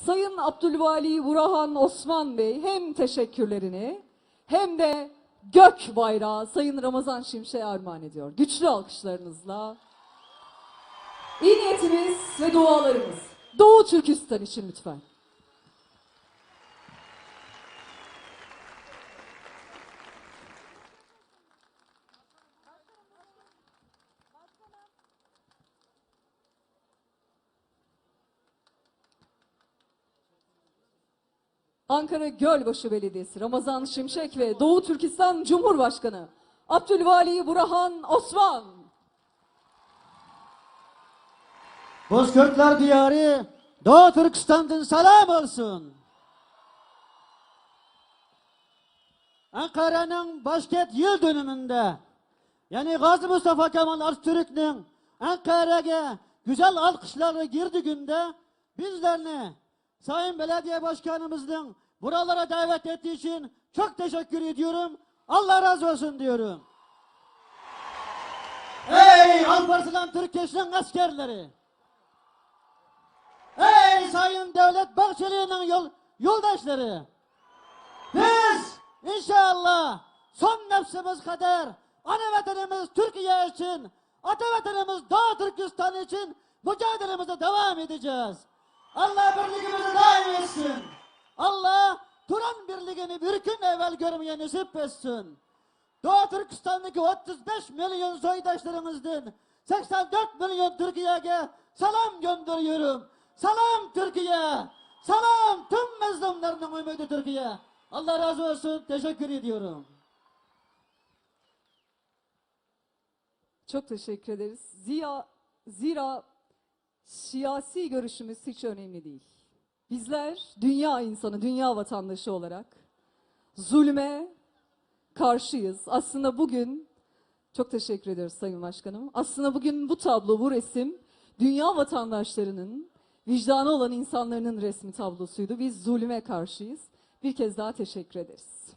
Sayın Abdülvali Burahan Osman Bey hem teşekkürlerini hem de gök bayrağı Sayın Ramazan Şimşek'e armağan ediyor. Güçlü alkışlarınızla. İyi niyetimiz ve dualarımız Doğu Türkistan için lütfen. Ankara Gölbaşı Belediyesi Ramazan Şimşek ve Doğu Türkistan Cumhurbaşkanı Abdülvali Burahan Osman. Bozkırtlar diyarı Doğu Türkistan'dan selam olsun. Ankara'nın başkent yıl dönümünde, yani Gazi Mustafa Kemal Atatürk'ün Ankara'ya güzel alkışlarla girdi günde bizlerini Sayın Belediye Başkanımızın buralara davet ettiği için çok teşekkür ediyorum. Allah razı olsun diyorum. Ey Alparslan Türkeş'in askerleri! Ey Sayın Devlet Bahçeli'nin yoldaşları! Biz inşallah son nefsimiz kadar ana vatanımız Türkiye için, ata vatanımız Doğu Türkistan için mücadelemize devam edeceğiz. Allah birliğimizi daim etsin. Allah Turan birliğini bir gün evvel görmeye nasip etsin. Doğu Türkistan'daki 35 milyon soydaşlarımızdan 84 milyon Türkiye'ye selam gönderiyorum. Selam Türkiye. Selam tüm mazlumların ümidi Türkiye. Allah razı olsun. Teşekkür ediyorum. Çok teşekkür ederiz. Zira siyasi görüşümüz hiç önemli değil. Bizler dünya insanı, dünya vatandaşı olarak zulme karşıyız. Aslında bugün, çok teşekkür ediyoruz Sayın Başkanım. Aslında bugün bu tablo, bu resim dünya vatandaşlarının, vicdanı olan insanların resmi tablosuydu. Biz zulme karşıyız. Bir kez daha teşekkür ederiz.